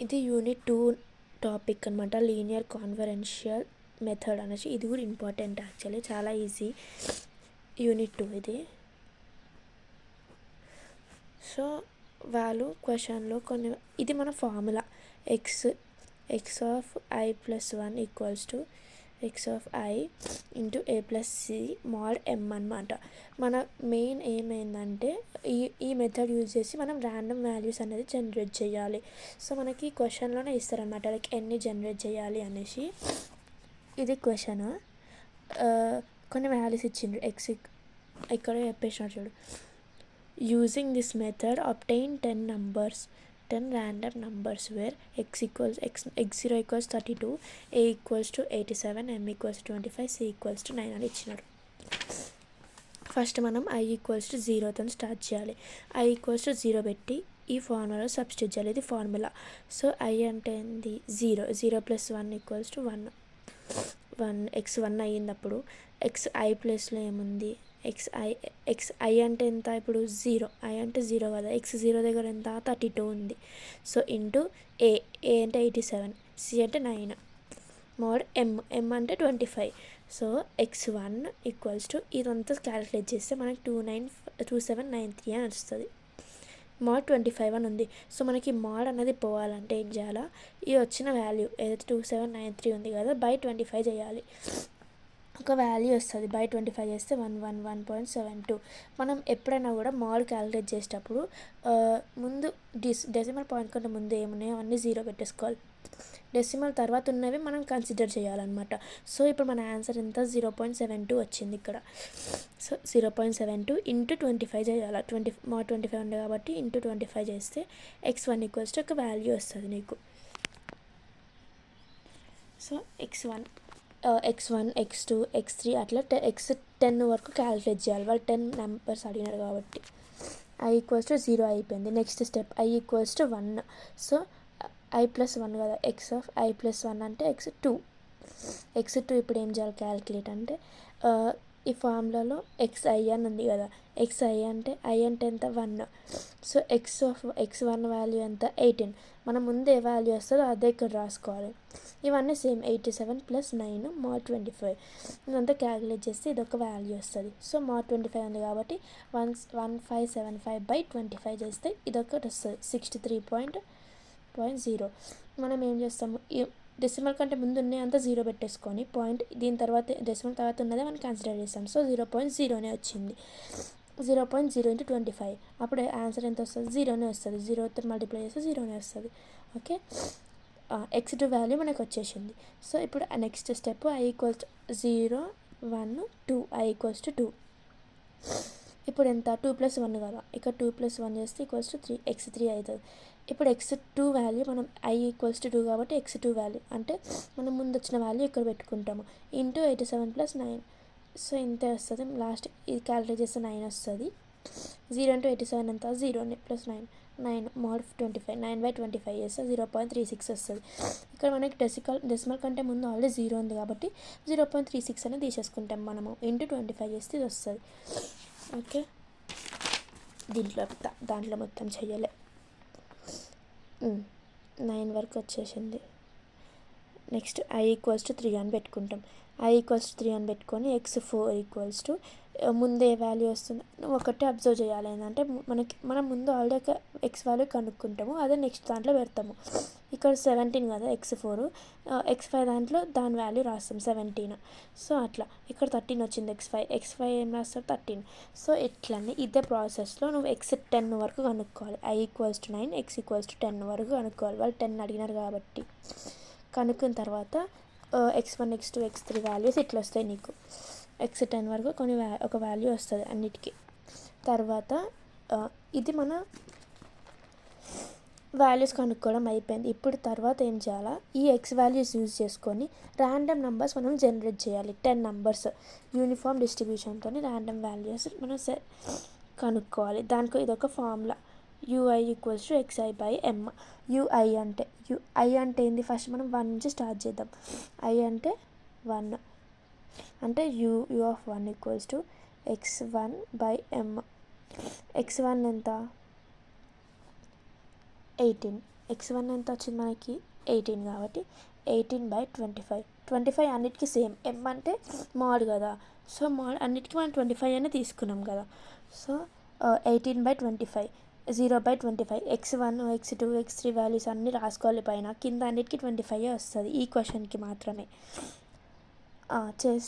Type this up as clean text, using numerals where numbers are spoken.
ఇది unit 2 topic అనమాట, linear congruential method అనేసి. ఇది కూడా ఇంపార్టెంట్ యాక్చువల్లీ, చాలా ఈజీ యూనిట్ 2 ఇది. సో వాళ్ళు క్వశ్చన్లో కొన్ని, ఇది మన formula X of I plus 1 equals to X of I into A plus C mod M అనమాట. మన మెయిన్ ఏమైందంటే ఈ మెథడ్ యూజ్ చేసి మనం ర్యాండమ్ వాల్యూస్ అనేది జనరేట్ చేయాలి. సో మనకి క్వశ్చన్లోనే ఇస్తారనమాట, లైక్ ఎన్ని జనరేట్ చేయాలి అనేసి. ఇది క్వశ్చన్, కొన్ని వాల్యూస్ ఇచ్చిండ్రు, ఎక్స్ ఇక్కడ చెప్పేసిన చూడు. Using this method obtain 10 random numbers where x0 equals 32, a equals to 87, m equals to 25, c equals to 9 అని ఇచ్చినారు. ఫస్ట్ మనం i ఈక్వల్స్ టు 0తో స్టార్ట్ చేయాలి. i ఈక్వల్స్ టు 0 పెట్టి ఈ ఫార్ములా సబ్స్టిట్యూట్ చేయాలి. ఇది ఫార్ములా. సో i అంటే ఏంది 0 ప్లస్ 1 ఈక్వల్స్ టు 1 ఎక్స్ 1 అయ్యిందప్పుడు ఎక్స్ ఐ ప్లస్లో ఏముంది ఎక్స్ ఐ అంటే ఎంత, ఇప్పుడు 0, ఐ అంటే 0 కదా, ఎక్స్ 0 దగ్గర ఎంత 32 ఉంది. సో ఇంటూ ఏ అంటే 87, సి అంటే 9, మోడ్ ఎమ్ అంటే 25. సో x1 ఈక్వల్స్ టు ఇదంతా క్యాలిక్యులేట్ చేస్తే మనకి 2793 అని వస్తుంది. మోడ్ 25 అని ఉంది. సో మనకి మోడ్ అనేది పోవాలంటే ఏం చేయాలా, ఈ వచ్చిన వాల్యూ ఏదైతే 2793 ఉంది కదా బై 25 చేయాలి. ఒక వాల్యూ వస్తుంది, బై 25 చేస్తే 111.72. మనం ఎప్పుడైనా కూడా మోడ్ క్యాలిక్యులేట్ చేసేటప్పుడు ముందు డెసిమల్ పాయింట్ కంటే ముందు ఏమున్నాయో అవన్నీ 0 పెట్టేసుకోవాలి. డెసిమల్ తర్వాత ఉన్నవి మనం కన్సిడర్ చేయాలన్నమాట. సో ఇప్పుడు మన ఆన్సర్ ఎంత 0.72 వచ్చింది ఇక్కడ. సో 0.72 ఇంటూ 25 చేయాలి. మోడ్ 25 ఉంది కాబట్టి ఇంటూ 25 చేస్తే x1 ఈక్వల్స్ టు ఒక వాల్యూ వస్తుంది నీకు. సో x1, x2, x3 అట్లా x10 వరకు క్యాలిక్యులేట్ చేయాలి. వాళ్ళు 10 నెంబర్స్ అడిగినారు కాబట్టి. i ఈక్వల్స్ టు 0 అయిపోయింది. Next step i equals to 1. So i plus 1 కదా, ఎక్స్ ఆఫ్ i ప్లస్ 1 అంటే x2. ఇప్పుడు ఏం చేయాలి క్యాలిక్యులేట్ అంటే, ఈ ఫార్ములాలో xi అని ఉంది కదా, xi అంటే i అంటే ఎంత 1. సో x1 వాల్యూ ఎంత 18. మనం ముందు ఏ వాల్యూ వస్తుందో అదే ఇక్కడ రాసుకోవాలి. ఇవన్నీ సేమ్ 87 ప్లస్ 9 మోడ్ 25. ఇదంతా క్యాలిక్యులేట్ చేస్తే ఇదొక వాల్యూ వస్తుంది. సో మోడ్ 25 ఉంది కాబట్టి 1575 బై 25 చేస్తే ఇదొకటి వస్తుంది 63.0. మనం ఏం చేస్తాము, ఈ డెసిమల్ కంటే ముందు ఉన్నాయి అంతా 0 పెట్టేసుకొని పాయింట్ దీని తర్వాత డెసిమల్ తర్వాత ఉన్నదే మనం కన్సిడర్ చేస్తాం. సో 0.0 వచ్చింది. 0.0 ఇంటూ 25, అప్పుడు ఆన్సర్ ఎంత వస్తుంది 0 వస్తుంది. 0తో మల్టిప్లై చేస్తే 0 వస్తుంది. ఓకే, x2 వాల్యూ మనకు వచ్చేసింది. సో ఇప్పుడు next step i equals 0 1 2, i equals to 2. ఇప్పుడు ఎంత 2 ప్లస్ 1 కదా, ఇక్కడ 2 ప్లస్ 1 చేస్తే ఈక్వల్స్ టు 3, x3 అవుతుంది. ఇప్పుడు x2 వాల్యూ మనం i ఈక్వల్స్ టు 2 కాబట్టి x2 వాల్యూ అంటే మనం ముందు వచ్చిన వాల్యూ ఇక్కడ పెట్టుకుంటాము ఇంటూ 87 ప్లస్ 9. సో ఇంతే వస్తుంది. లాస్ట్ ఇది క్యాలిక్యులేట్ చేస్తే 9 వస్తుంది. 0 ఇంటూ 87 ఎంత 0 ప్లస్ 9 మోడ్ 25, 9 బై 25 చేస్తే 0.36 వస్తుంది. ఇక్కడ మనకి డెసిమల్ కంటే ముందు ఆల్రెడీ 0 ఉంది కాబట్టి 0.36 అనేది తీసేసుకుంటాం మనము. ఇంటూ 25 చేస్తే ఇది వస్తుంది. ఓకే, దాంట్లో మొత్తం చెయ్యాలి. 9 వరకు వచ్చేసింది. నెక్స్ట్ i ఈక్వల్స్ టు 3 అని పెట్టుకుంటాం. i ఈక్వల్స్ టు 3 అని పెట్టుకొని x4 ఈక్వల్స్ టు ముందే వాల్యూ వస్తుంది. ఒకటి అబ్జర్వ్ చేయాలి ఏంటంటే మనం ముందు ఆల్రెడీ ఒక ఎక్స్ వాల్యూ కనుక్కుంటాము, అదే నెక్స్ట్ దాంట్లో పెడతాము. ఇక్కడ 17 కదా x4, x5 దాంట్లో దాని వాల్యూ రాస్తాం 17. సో అట్లా ఇక్కడ 13 వచ్చింది x5 ఏం రాస్తాం 13. సో ఇట్లనే ఇదే ప్రాసెస్లో నువ్వు x10 వరకు కనుక్కోవాలి. i equals to 9, x equals to 10 వరకు కనుక్కోవాలి. వాళ్ళు 10 అడిగినారు కాబట్టి. కనుక్కున్న తర్వాత x1, x2, x3 వాల్యూస్ ఇట్లా వస్తాయి నీకు. x10 వరకు ఒక వాల్యూ వస్తుంది అన్నిటికీ. తర్వాత ఇది మన వాల్యూస్ కనుక్కోవడం అయిపోయింది. ఇప్పుడు తర్వాత ఏం చేయాలా, ఈ ఎక్స్ వాల్యూస్ యూజ్ చేసుకొని ర్యాండమ్ నెంబర్స్ మనం జనరేట్ చేయాలి. 10 నెంబర్స్ యూనిఫామ్ డిస్ట్రిబ్యూషన్తో ర్యాండమ్ వాల్యూస్ మనం కనుక్కోవాలి. దానికి ఇదొక formula, ui equals to xi by m. ui అంటే ఏంది, ఫస్ట్ మనం 1 నుంచి స్టార్ట్ చేద్దాం. i అంటే 1 అంటే u of 1 equals to x1 by m. x1 ఎంత 18, x1 ఎంత వచ్చింది మనకి 18 కాబట్టి 18/25. 25 అన్నిటికీ సేమ్. m అంటే మోడ్ కదా, సో మోడ్ అన్నిటికీ మనం 25 అని తీసుకున్నాం కదా. So 18/25, 0/25. x1, x2, x3 values అన్నీ రాసుకోవాలి పైన, కింద అన్నిటికీ 25 వస్తుంది ఈ క్వశ్చన్కి మాత్రమే. చేస్తే